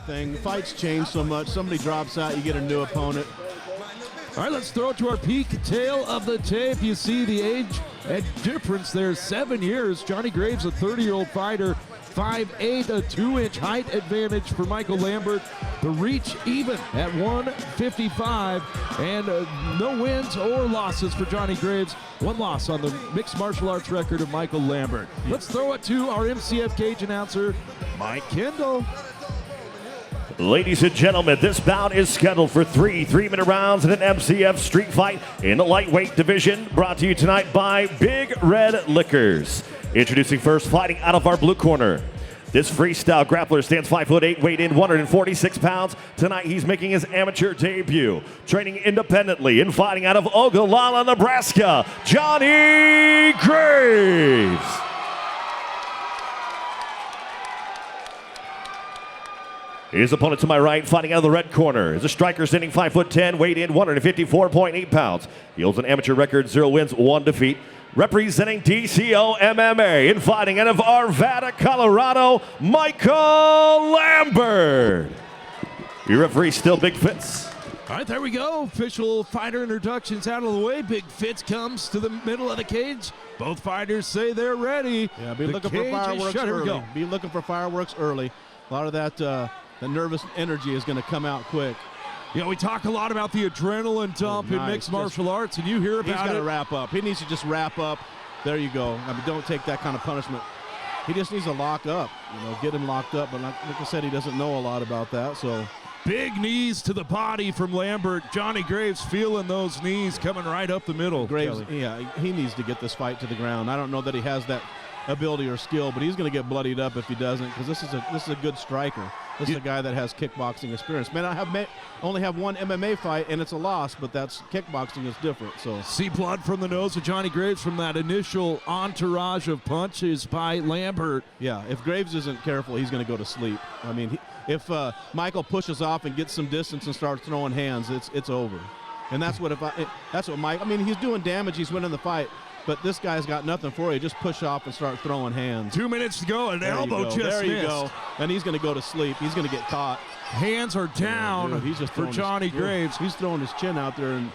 thing. Fights change so much. Somebody drops out, you get a new opponent. All right, let's throw it to our peak tail of the tape. You see the age difference there, 7 years. Johnny Graves, a 30-year-old fighter, 5'8", a 2-inch height advantage for Michael Lambert. The reach even at 155, and no wins or losses for Johnny Graves. One loss on the mixed martial arts record of Michael Lambert. Let's throw it to our MCF cage announcer, Mike Kendall. Ladies and gentlemen, this bout is scheduled for three 3-minute rounds in an MCF street fight in the lightweight division, brought to you tonight by Big Red Liquors. Introducing first, fighting out of our blue corner. This freestyle grappler stands 5'8", weighed in 146 pounds. Tonight he's making his amateur debut. Training independently and fighting out of Ogallala, Nebraska, Johnny Graves. His opponent to my right, fighting out of the red corner, is a striker standing 5'10", weighed in 154.8 pounds. He holds an amateur record, 0 wins, 1 defeat. Representing DCO MMA and fighting out of Arvada, Colorado, Michael Lambert. Your referee still Big Fitz. All right, there we go. Official fighter introductions out of the way. Big Fitz comes to the middle of the cage. Both fighters say they're ready. Yeah, be looking for fireworks early. Be looking for fireworks early. A lot of that the nervous energy is going to come out quick. You know, we talk a lot about the adrenaline dump in mixed martial arts, and you hear about it. He's got to wrap up. He needs to just wrap up. There you go. I mean, don't take that kind of punishment. He just needs to lock up, get him locked up. But like I said, he doesn't know a lot about that. So big knees to the body from Lambert. Johnny Graves feeling those knees coming right up the middle. Graves, yeah, he needs to get this fight to the ground. I don't know that he has that ability or skill, but he's going to get bloodied up if he doesn't, because this is a good striker. This is a guy that has kickboxing experience. Only have one MMA fight, and it's a loss, but that's kickboxing is different. So see blood from the nose of Johnny Graves from that initial entourage of punches by Lambert. Yeah, if Graves isn't careful, he's going to go to sleep. I mean, if Michael pushes off and gets some distance and starts throwing hands, it's over. And that's what Mike. I mean, he's doing damage. He's winning the fight. But this guy's got nothing for you. Just push off and start throwing hands. 2 minutes to go, and elbow just missed. There you go. And he's going to go to sleep. He's going to get caught. Hands are down he's just for Johnny Graves. He's throwing his chin out there and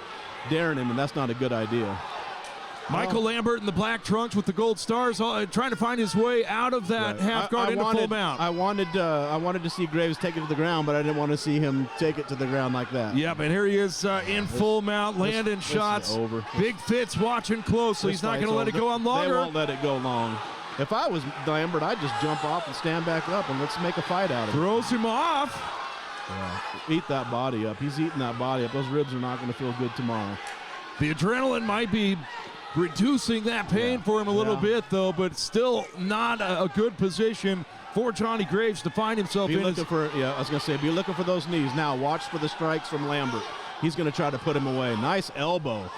daring him, and that's not a good idea. Michael Lambert in the black trunks with the gold stars, trying to find his way out of that half guard into full mount. I wanted to see Graves take it to the ground, but I didn't want to see him take it to the ground like that. Yeah, but here he is in full mount, landing shots. Over. Big Fitz watching closely. He's not going to let it go on longer. They won't let it go long. If I was Lambert, I'd just jump off and stand back up and let's make a fight out of it. Throws him off. Yeah. Eat that body up. He's eating that body up. Those ribs are not going to feel good tomorrow. The adrenaline might be reducing that pain for him a little bit, though, but still not a good position for Johnny Graves to find himself in. I was going to say, be looking for those knees. Now, watch for the strikes from Lambert. He's going to try to put him away. Nice elbow.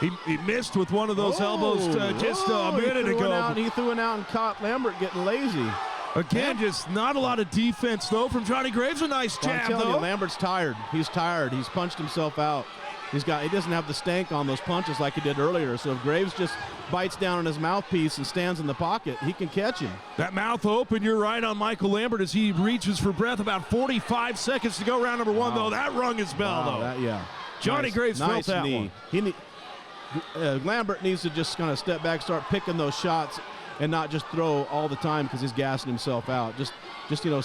He missed with one of those elbows just a minute ago. He threw it out and caught Lambert getting lazy. Again, just not a lot of defense, though, from Johnny Graves. A nice jab, though. Lambert's tired. He's tired. He's punched himself out. He doesn't have the stank on those punches like he did earlier. So if Graves just bites down on his mouthpiece and stands in the pocket, he can catch him. That mouth open, you're right on Michael Lambert as he reaches for breath. About 45 seconds to go, round number one, though. That rung his bell, though. Johnny Graves felt that one. Lambert needs to just kind of step back, start picking those shots, and not just throw all the time because he's gassing himself out. Just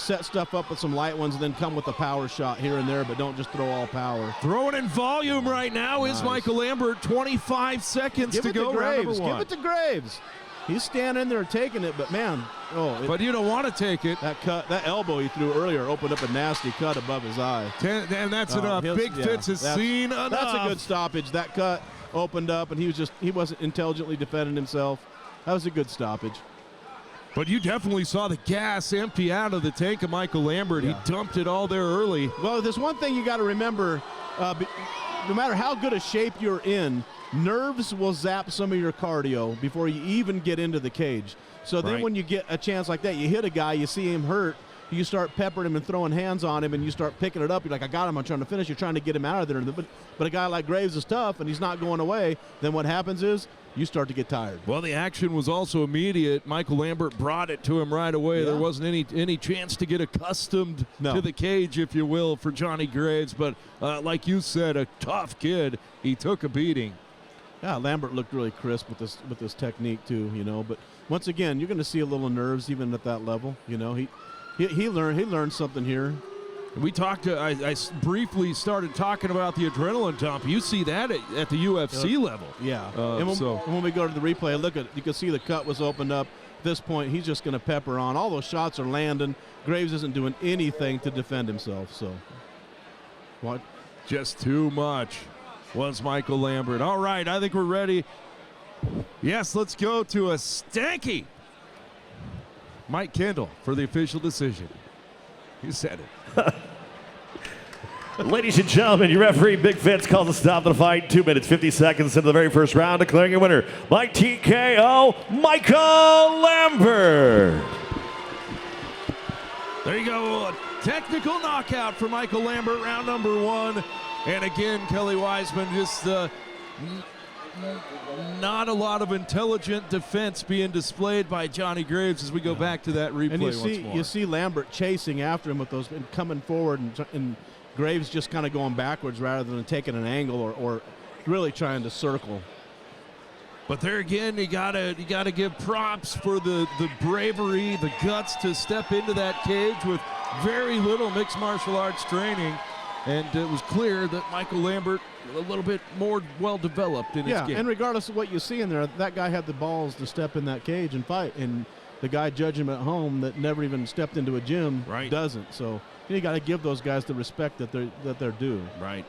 set stuff up with some light ones and then come with a power shot here and there, but don't just throw all power. Throwing in volume right now is Michael Lambert. 25 seconds to go. Give it to Graves. He's standing there taking it, but man, but you don't want to take it. That elbow he threw earlier opened up a nasty cut above his eye. And that's enough. Big Fitz has seen enough. That's a good stoppage. That cut opened up, and he wasn't intelligently defending himself. That was a good stoppage. But you definitely saw the gas empty out of the tank of Michael Lambert. He dumped it all there early. Well, there's one thing you got to remember. No matter how good a shape you're in, nerves will zap some of your cardio before you even get into the cage. So then when you get a chance like that, you hit a guy, you see him hurt, you start peppering him and throwing hands on him, and you start picking it up. You're like, I got him. I'm trying to finish. You're trying to get him out of there. But a guy like Graves is tough, and he's not going away. Then what happens is you start to get tired. Well, the action was also immediate. Michael Lambert brought it to him right away. Yeah. There wasn't any chance to get accustomed to the cage, if you will, for Johnny Graves. But like you said, a tough kid. He took a beating. Yeah, Lambert looked really crisp with this technique too, you know. But once again, you're going to see a little nerves even at that level. You know, he learned something here. We talked. I briefly started talking about the adrenaline dump. You see that at the UFC level. Yeah. And when we go to the replay, you can see the cut was opened up. At this point, he's just going to pepper on. All those shots are landing. Graves isn't doing anything to defend himself. So, what? Just too much was Michael Lambert. All right, I think we're ready. Yes, let's go to a stanky Mike Kendall for the official decision. You said it. Ladies and gentlemen, your referee, Big Fitz, calls a stop to the fight. 2 minutes, 50 seconds into the very first round, declaring a winner by TKO, Michael Lambert. There you go. A technical knockout for Michael Lambert, round number 1. And again, Kelly Wiseman, just not a lot of intelligent defense being displayed by Johnny Graves as we go back to that replay once more. You see Lambert chasing after him with those and coming forward, and Graves just kind of going backwards rather than taking an angle or really trying to circle. But there again, you gotta give props for the bravery, the guts to step into that cage with very little mixed martial arts training. And it was clear that Michael Lambert a little bit more well-developed in his game. Yeah, and regardless of what you see in there, that guy had the balls to step in that cage and fight. And the guy judging him at home that never even stepped into a gym doesn't. So you got to give those guys the respect that they're due. Right.